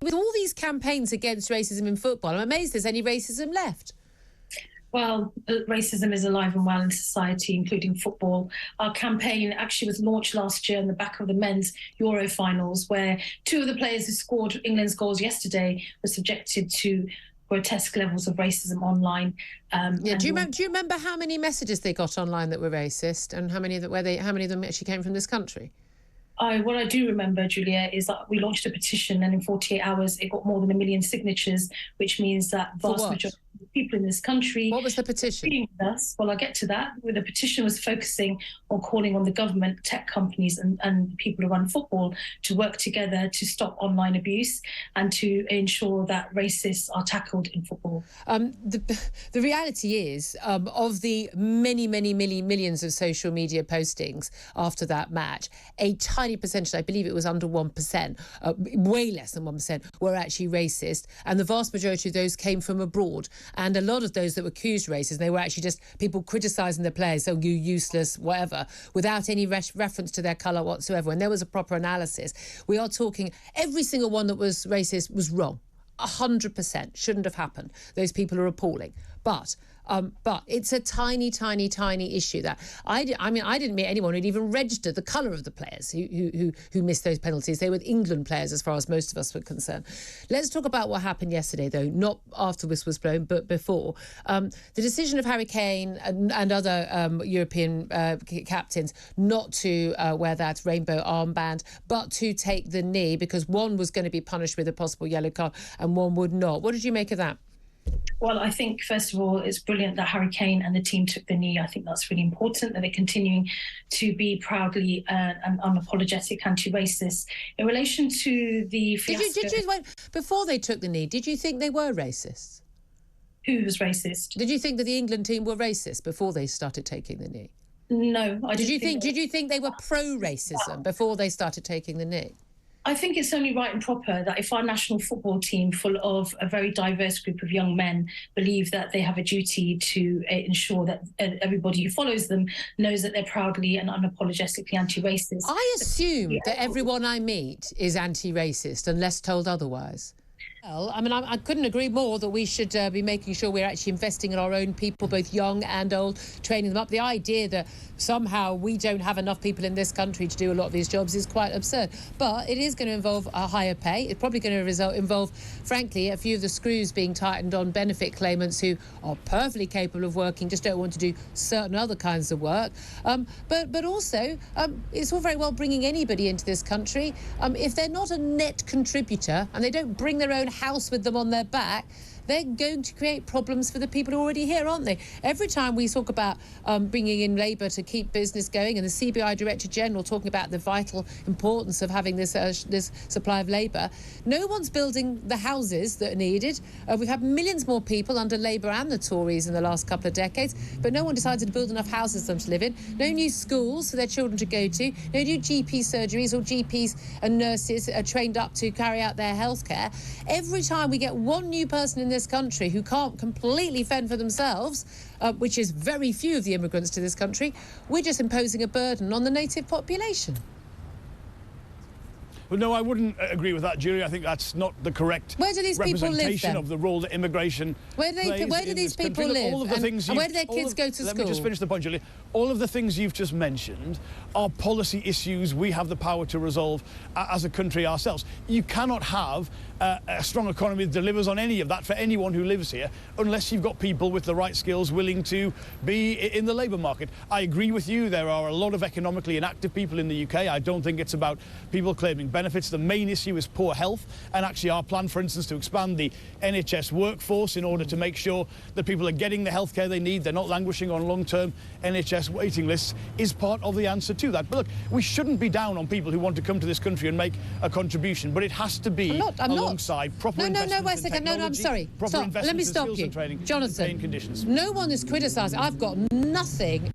With all these campaigns against racism in football, I'm amazed there's any racism left. Well, racism is alive and well in society, including football. Our campaign actually was launched last year on the back of the men's Euro finals, where two of the players who scored England's goals yesterday were subjected to grotesque levels of racism online. Do you remember how many messages they got online that were racist, and how many of them actually came from this country? What I do remember, Julia, is that we launched a petition, and in 48 hours it got more than 1 million signatures, which means that vast majority of people in this country... What was the petition? Well, I'll get to that. The petition was focusing on calling on the government, tech companies and people who run football to work together to stop online abuse and to ensure that racists are tackled in football. The reality is, of the many millions of social media postings after that match, a tiny percentage, I believe it was under 1%, way less than 1%, were actually racist. And the vast majority of those came from abroad. And a lot of those that were accused racist, they were actually just people criticising the players, so you useless, whatever, without any reference to their colour whatsoever. And there was a proper analysis. We are talking, every single one that was racist was wrong. 100% shouldn't have happened. Those people are appalling. But it's a tiny issue that I didn't meet anyone who'd even registered the colour of the players who missed those penalties. They were England players as far as most of us were concerned. Let's talk about what happened yesterday, though, not after whistle was blown, but before. The decision of Harry Kane and other European captains not to wear that rainbow armband, but to take the knee, because one was going to be punished with a possible yellow card and one would not. What did you make of that? Well, I think, first of all, it's brilliant that Harry Kane and the team took the knee. I think that's really important, that they're continuing to be proudly and unapologetic anti-racist. In relation to the fiasco... Before they took the knee, did you think they were racist? Who was racist? Did you think that the England team were racist before they started taking the knee? No, I didn't. Did you think they were pro-racism before they started taking the knee? I think it's only right and proper that if our national football team, full of a very diverse group of young men, believe that they have a duty to ensure that everybody who follows them knows that they're proudly and unapologetically anti-racist. I assume that everyone I meet is anti-racist unless told otherwise. Well, I mean, I couldn't agree more that we should be making sure we're actually investing in our own people, both young and old, training them up. The idea that somehow we don't have enough people in this country to do a lot of these jobs is quite absurd. But it is going to involve a higher pay. It's probably going to involve, frankly, a few of the screws being tightened on benefit claimants who are perfectly capable of working, just don't want to do certain other kinds of work. But also, it's all very well bringing anybody into this country. If they're not a net contributor and they don't bring their own house with them on their back, they're going to create problems for the people who are already here, aren't they? Every time we talk about bringing in Labour to keep business going, and the CBI Director General talking about the vital importance of having this supply of labour, no one's building the houses that are needed. We've had millions more people under Labour and the Tories in the last couple of decades, but no one decided to build enough houses for them to live in. No new schools for their children to go to. No new GP surgeries or GPs and nurses are trained up to carry out their healthcare. Every time we get one new person in this country who can't completely fend for themselves, which is very few of the immigrants to this country, we're just imposing a burden on the native population. Well, no, I wouldn't agree with that, Julia. I think that's not the correct representation of the role that immigration plays. Where do these people live? All of the things and where do their kids go to school? Let me just finish the point, Julia. All of the things you've just mentioned are policy issues we have the power to resolve as a country ourselves. You cannot have a strong economy that delivers on any of that for anyone who lives here unless you've got people with the right skills willing to be in the labour market. I agree with you. There are a lot of economically inactive people in the UK. I don't think it's about people claiming benefits. The main issue is poor health, and actually our plan, for instance, to expand the NHS workforce in order to make sure that people are getting the healthcare they need, they're not languishing on long-term NHS waiting lists, is part of the answer to that. But look, we shouldn't be down on people who want to come to this country and make a contribution, but it has to be alongside proper investment wait a second. No, I'm sorry. Stop. Let me stop you. Jonathan, no one is criticising. I've got nothing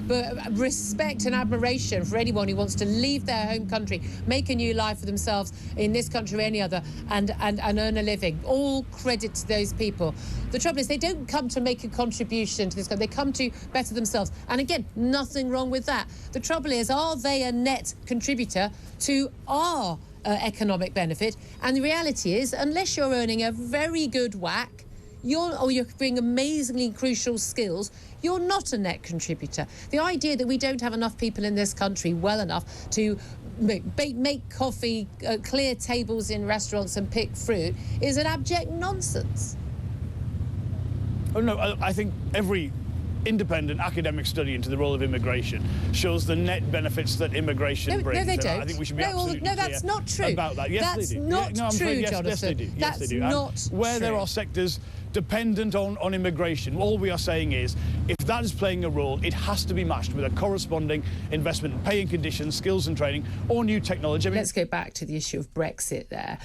but respect and admiration for anyone who wants to leave their home country, make a new life for themselves in this country or any other, and earn a living. All credit to those people. The trouble is they don't come to make a contribution to this country. They come to better themselves. And again, nothing wrong with that. The trouble is, are they a net contributor to our economic benefit. And the reality is, unless you're earning a very good whack, you're bringing amazingly crucial skills, you're not a net contributor. The idea that we don't have enough people in this country well enough to make coffee, clear tables in restaurants and pick fruit is an abject nonsense. Oh, no, I think every independent academic study into the role of immigration shows the net benefits that immigration brings. No, they don't. I think we should be absolutely no, that's clear not true. about that. Yes, that's they do. Not true, Jonathan. Yes, they do. Yes, they do. Not where true. there are sectors dependent on immigration, all we are saying is, if that is playing a role, it has to be matched with a corresponding investment in paying conditions, skills and training, or new technology. Let's go back to the issue of Brexit there.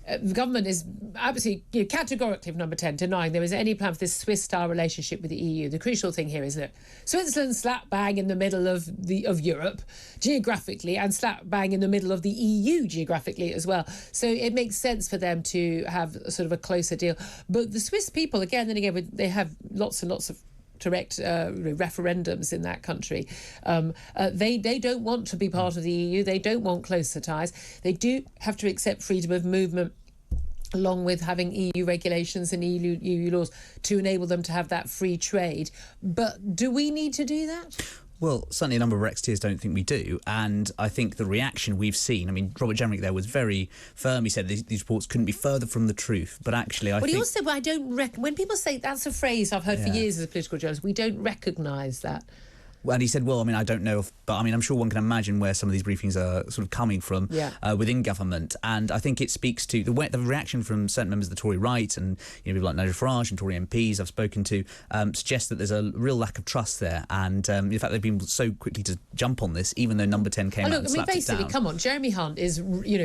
The government is absolutely categorically of number 10 denying there is any plan for this Swiss-style relationship with the EU. The crucial thing here is that Switzerland slap bang in the middle of Europe geographically and slap bang in the middle of the EU geographically as well. So it makes sense for them to have sort of a closer deal. But the Swiss people, again and again, they have lots and lots of direct referendums in that country. They don't want to be part of the EU. They don't want closer ties. They do have to accept freedom of movement along with having EU regulations and EU laws to enable them to have that free trade. But do we need to do that? Well, certainly a number of Brexiteers don't think we do, and I think the reaction we've seen, I mean, Robert Jenrick there was very firm. He said these reports couldn't be further from the truth, but actually I think... He also said, well, I don't when people say, that's a phrase I've heard for years as a political journalist, we don't recognise that. And he said, well, I mean, I don't know, but I mean, I'm sure one can imagine where some of these briefings are sort of coming from within government. And I think it speaks to the reaction from certain members of the Tory right and people like Nigel Farage and Tory MPs I've spoken to suggest that there's a real lack of trust there. And in fact, they've been so quickly to jump on this, even though number 10 came out and slapped it down. Come on, Jeremy Hunt is,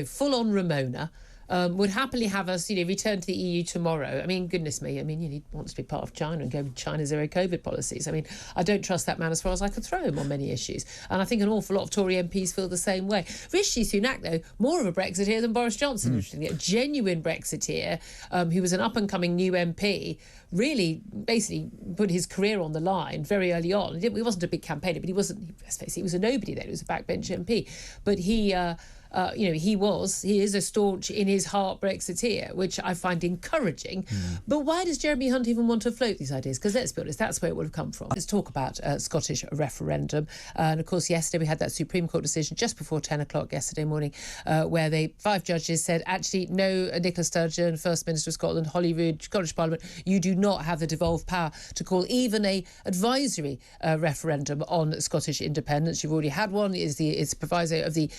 full on Ramona. Would happily have us, return to the EU tomorrow. I mean, goodness me. I mean, he wants to be part of China and go with China's zero COVID policies. I mean, I don't trust that man as far as I could throw him on many issues. And I think an awful lot of Tory MPs feel the same way. Rishi Sunak, though, more of a Brexiteer than Boris Johnson. Interestingly, a genuine Brexiteer who was an up-and-coming new MP, really basically put his career on the line very early on. He wasn't a big campaigner, but he wasn't, let's face it, he was a nobody then. He was a backbench MP. But he is a staunch in his heart Brexiteer, which I find encouraging. But why does Jeremy Hunt even want to float these ideas? Because let's be honest, that's where it would have come from. Let's talk about Scottish referendum. And of course, yesterday we had that Supreme Court decision just before 10 o'clock yesterday morning, where 5 judges said, actually, no, Nicola Sturgeon, First Minister of Scotland, Holyrood, Scottish Parliament, you do not have the devolved power to call even a advisory referendum on Scottish independence. You've already had one. It's proviso of the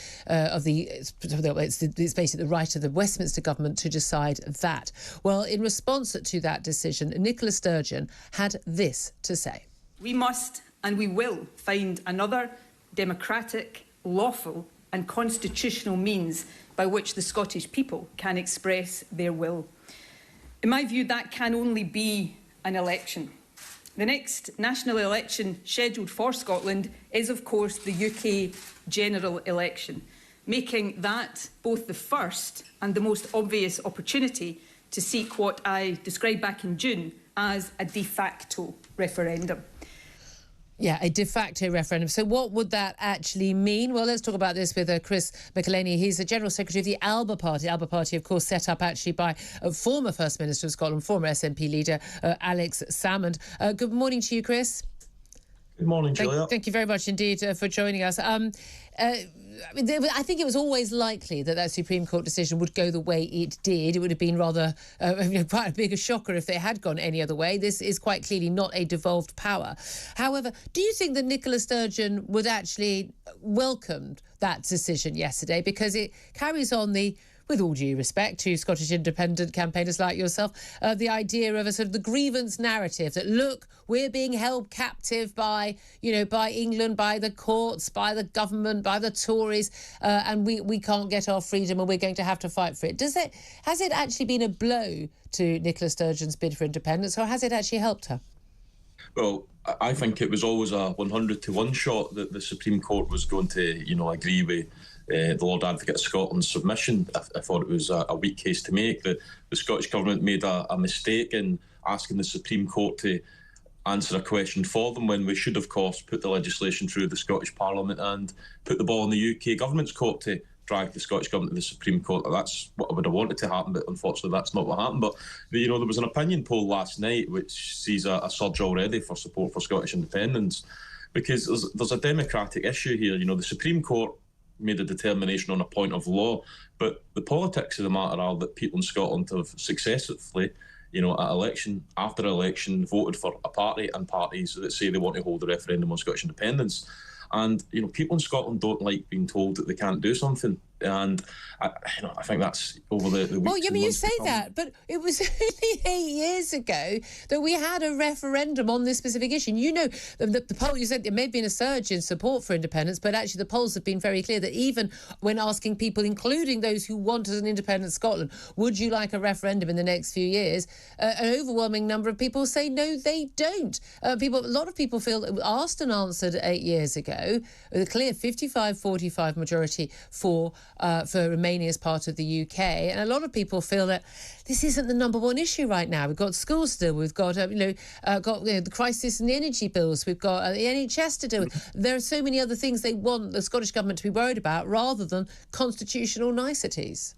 it's basically the right of the Westminster government to decide that. Well, in response to that decision, Nicola Sturgeon had this to say. We must and we will find another democratic, lawful and constitutional means by which the Scottish people can express their will. In my view, that can only be an election. The next national election scheduled for Scotland is, of course, the UK general election, making that both the first and the most obvious opportunity to seek what I described back in June as a de facto referendum. Yeah, a de facto referendum. So what would that actually mean? Well, let's talk about this with Chris McElhaney. He's the General Secretary of the Alba Party. Alba Party, of course, set up actually by former First Minister of Scotland, former SNP leader Alex Salmond. Good morning to you, Chris. Good morning, Julia. Thank you very much indeed for joining us. I think it was always likely that Supreme Court decision would go the way it did. It would have been rather quite a bigger shocker if they had gone any other way. This is quite clearly not a devolved power. However, do you think that Nicola Sturgeon would actually welcome that decision yesterday? Because it carries on with all due respect to Scottish independent campaigners like yourself, the idea of a sort of the grievance narrative that, look, we're being held captive by England, by the courts, by the government, by the Tories, and we can't get our freedom and we're going to have to fight for it. Has it actually been a blow to Nicola Sturgeon's bid for independence, or has it actually helped her? Well, I think it was always a 100-to-1 shot that the Supreme Court was going to, agree with the Lord Advocate of Scotland's submission. I thought it was a weak case to make. The Scottish Government made a mistake in asking the Supreme Court to answer a question for them when we should, of course, put the legislation through the Scottish Parliament and put the ball in the UK Government's court to drag the Scottish Government to the Supreme Court. That's what I would have wanted to happen, but unfortunately that's not what happened. But, there was an opinion poll last night which sees a surge already for support for Scottish independence, because there's a democratic issue here. The Supreme Court made a determination on a point of law, but the politics of the matter are that people in Scotland have successfully, at election after election, voted for a party and parties that say they want to hold a referendum on Scottish independence. And, people in Scotland don't like being told that they can't do something. And, I think that's over the weeks. Well, you say that, but it was only 8 years ago that we had a referendum on this specific issue. And the poll, you said there may have been a surge in support for independence, but actually the polls have been very clear that even when asking people, including those who want an independent Scotland, would you like a referendum in the next few years, an overwhelming number of people say no, they don't. A lot of people feel that asked and answered 8 years ago, with a clear 55-45 majority for remaining as part of the UK. And a lot of people feel that this isn't the number one issue right now. We've got schools still. We've got, the crisis in the energy bills. We've got the NHS to deal with. There are so many other things they want the Scottish Government to be worried about rather than constitutional niceties.